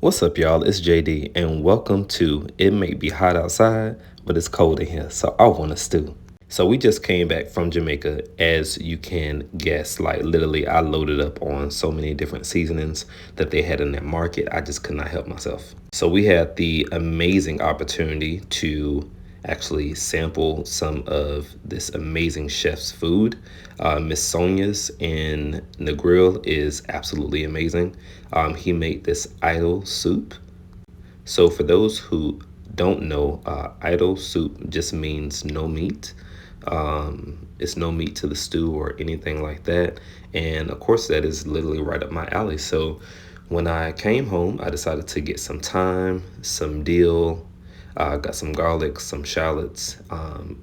What's up, y'all? It's JD, and welcome to It May Be Hot Outside, but it's cold in here, so I want to stew. So we just came back from Jamaica, as you can guess. Like literally, I loaded up on so many different seasonings that they had in their market. I just could not help myself. So we had the amazing opportunity to actually sample some of this amazing chef's food. Miss Sonia's in the grill is absolutely amazing. He made this idol soup. So for those who don't know, idol soup just means no meat. It's no meat to the stew or anything like that. And of course, that is literally right up my alley. So when I came home, I decided to get some thyme, some dill, got some garlic, some shallots,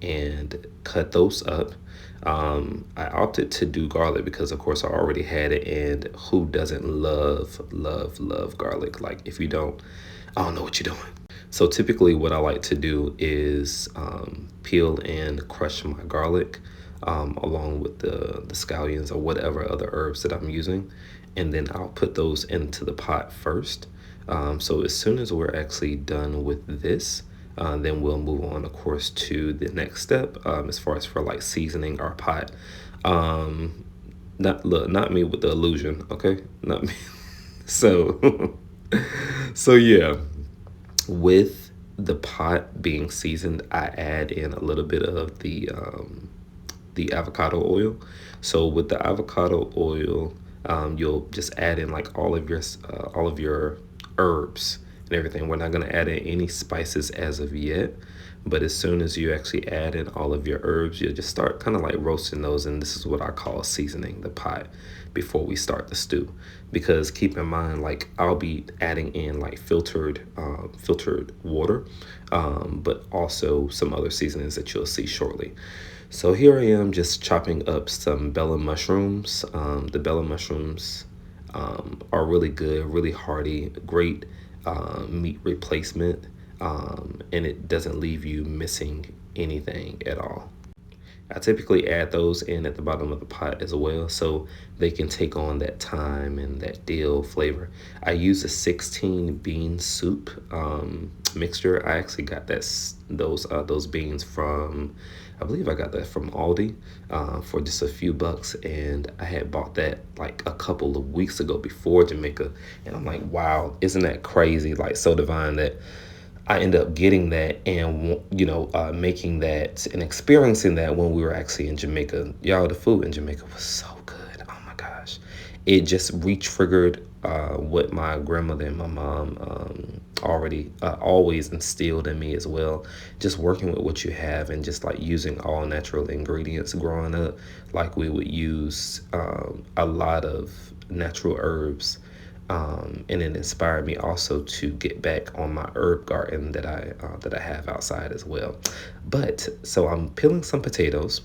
and cut those up. I opted to do garlic because, of course, I already had it. And who doesn't love garlic? Like, if you don't, I don't know what you're doing. So typically what I like to do is peel and crush my garlic along with the scallions or whatever other herbs that I'm using. And then I'll put those into the pot first. So as soon as we're actually done with this, then we'll move on, of course, to the next step as far as for like seasoning our pot. Not me with the illusion, okay? Not me. So, so yeah, with the pot being seasoned, I add in a little bit of the avocado oil. So with the avocado oil, you'll just add in like all of your herbs and everything. We're not gonna add in any spices as of yet, but as soon as you actually add in all of your herbs, you'll just start kind of like roasting those. And this is what I call seasoning the pot before we start the stew. Because keep in mind, like I'll be adding in like filtered water, but also some other seasonings that you'll see shortly. So here I am just chopping up some bella mushrooms. The bella mushrooms are really good, really hearty, great meat replacement, and it doesn't leave you missing anything at all. I typically add those in at the bottom of the pot as well so they can take on that thyme and that dill flavor. I use a 16 bean soup mixture. I actually got those beans from, I believe I got that from Aldi for just a few bucks, and I had bought that like a couple of weeks ago before Jamaica, and I'm like, wow, isn't that crazy? Like so divine that I ended up getting that and, making that and experiencing that when we were actually in Jamaica. Y'all, the food in Jamaica was so good. Oh my gosh. It just re-triggered what my grandmother and my mom already always instilled in me as well. Just working with what you have and just like using all natural ingredients growing up. Like we would use a lot of natural herbs, and it inspired me also to get back on my herb garden that I have outside as well. But so I'm peeling some potatoes.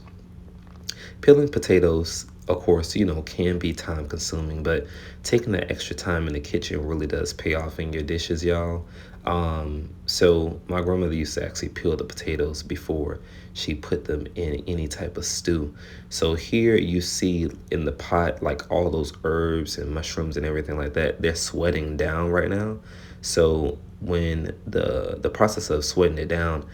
Peeling potatoes, of course, can be time consuming, but taking that extra time in the kitchen really does pay off in your dishes, y'all. So my grandmother used to actually peel the potatoes before she put them in any type of stew. So here you see in the pot, like all those herbs and mushrooms and everything like that, they're sweating down right now. So when the process of sweating it down,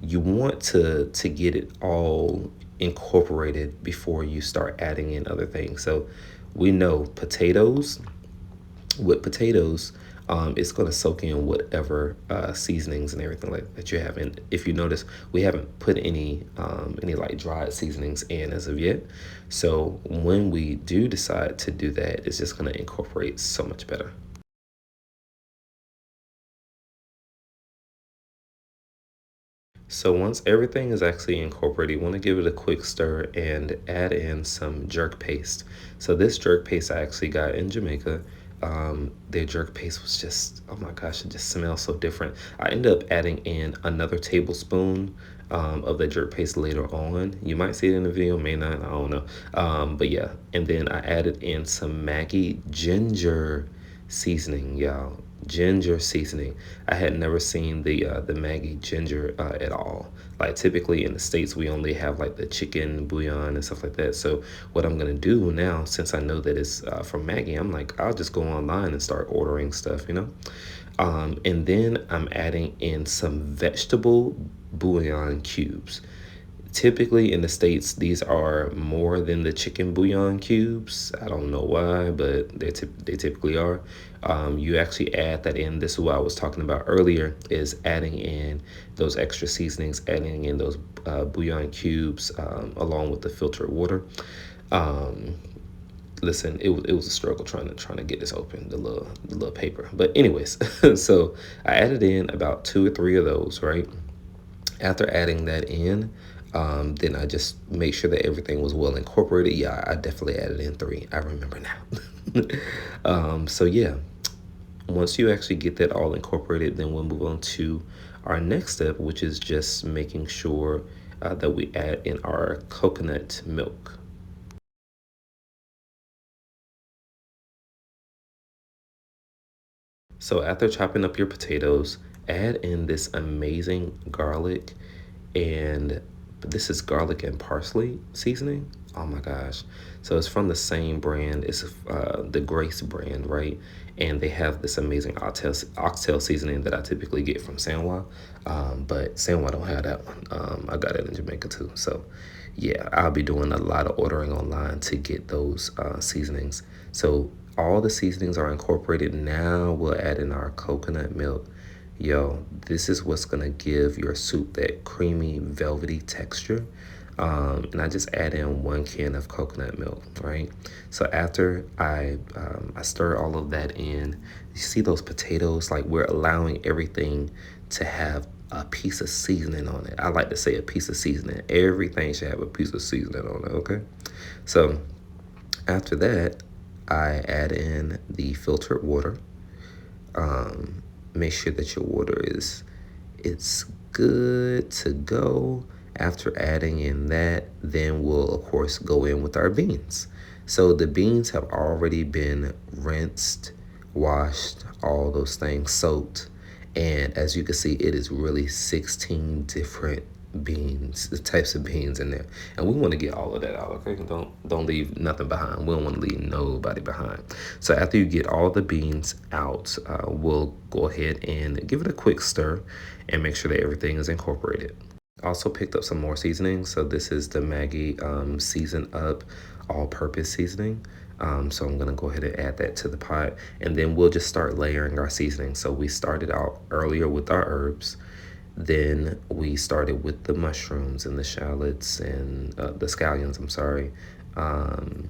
you want to get it all incorporated before you start adding in other things. So we know with potatoes, it's going to soak in whatever seasonings and everything like that you have. And if you notice, we haven't put any like dried seasonings in as of yet. So when we do decide to do that, it's just going to incorporate so much better. So once everything is actually incorporated, you want to give it a quick stir and add in some jerk paste. So this jerk paste I actually got in Jamaica. Their jerk paste was just, oh my gosh, it just smells so different. I ended up adding in another tablespoon of the jerk paste later on. You might see it in the video, may not, I don't know. But yeah, and then I added in some Maggie ginger seasoning, y'all. ginger seasoning. I had never seen the Maggie ginger at all. Like typically in the States, we only have like the chicken bouillon and stuff like that. So what I'm gonna do now, since I know that it's from Maggie, I'm like, I'll just go online and start ordering stuff, you know? And then I'm adding in some vegetable bouillon cubes. Typically in the States, these are more than the chicken bouillon cubes. I don't know why, but they typically are. You actually add that in. This is what I was talking about earlier, is adding in those extra seasonings, adding in those bouillon cubes along with the filtered water. Um, Listen, it was a struggle trying to get this open, the little paper. But anyways, so I added in about two or three of those, right? After adding that in, then I just make sure that everything was well incorporated. Yeah, I definitely added in three. I remember now. So yeah, once you actually get that all incorporated, then we'll move on to our next step, which is just making sure that we add in our coconut milk. So after chopping up your potatoes, add in this amazing garlic, and this is garlic and parsley seasoning. Oh my gosh. So it's from the same brand. It's the Grace brand, right? And they have this amazing oxtail seasoning that I typically get from Sanwa. But Sanwa don't have that one. I got it in Jamaica too. So yeah, I'll be doing a lot of ordering online to get those seasonings. So all the seasonings are incorporated. Now we'll add in our coconut milk. Yo, this is what's gonna give your soup that creamy, velvety texture. And I just add in 1 can of coconut milk, right? So after I stir all of that in, you see those potatoes, like we're allowing everything to have a piece of seasoning on it. I like to say a piece of seasoning. Everything should have a piece of seasoning on it, okay? So after that, I add in the filtered water. Make sure that your water is it's good to go. After adding in that, then we'll of course go in with our beans. So the beans have already been rinsed, washed, all those things soaked, and as you can see, it is really 16 different beans, the types of beans in there, and we want to get all of that out. Okay, don't leave nothing behind. We don't want to leave nobody behind. So after you get all the beans out, we'll go ahead and give it a quick stir and make sure that everything is incorporated. Also picked up some more seasonings. So this is the Maggie season up all-purpose seasoning. So I'm gonna go ahead and add that to the pot, and then we'll just start layering our seasoning. So we started out earlier with our herbs. Then we started with the mushrooms and the shallots and the scallions, I'm sorry, and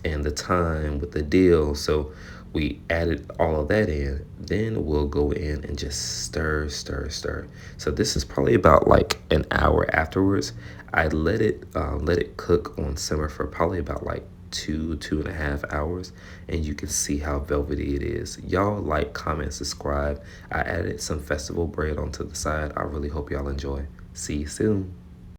the thyme with the dill. So we added all of that in. Then we'll go in and just stir, stir, stir. So this is probably about like an hour afterwards. I let it cook on simmer for probably about like 2.5 hours, and you can see how velvety it is. Y'all like, comment, subscribe. I added some festival bread onto the side. I really hope y'all enjoy. See you soon.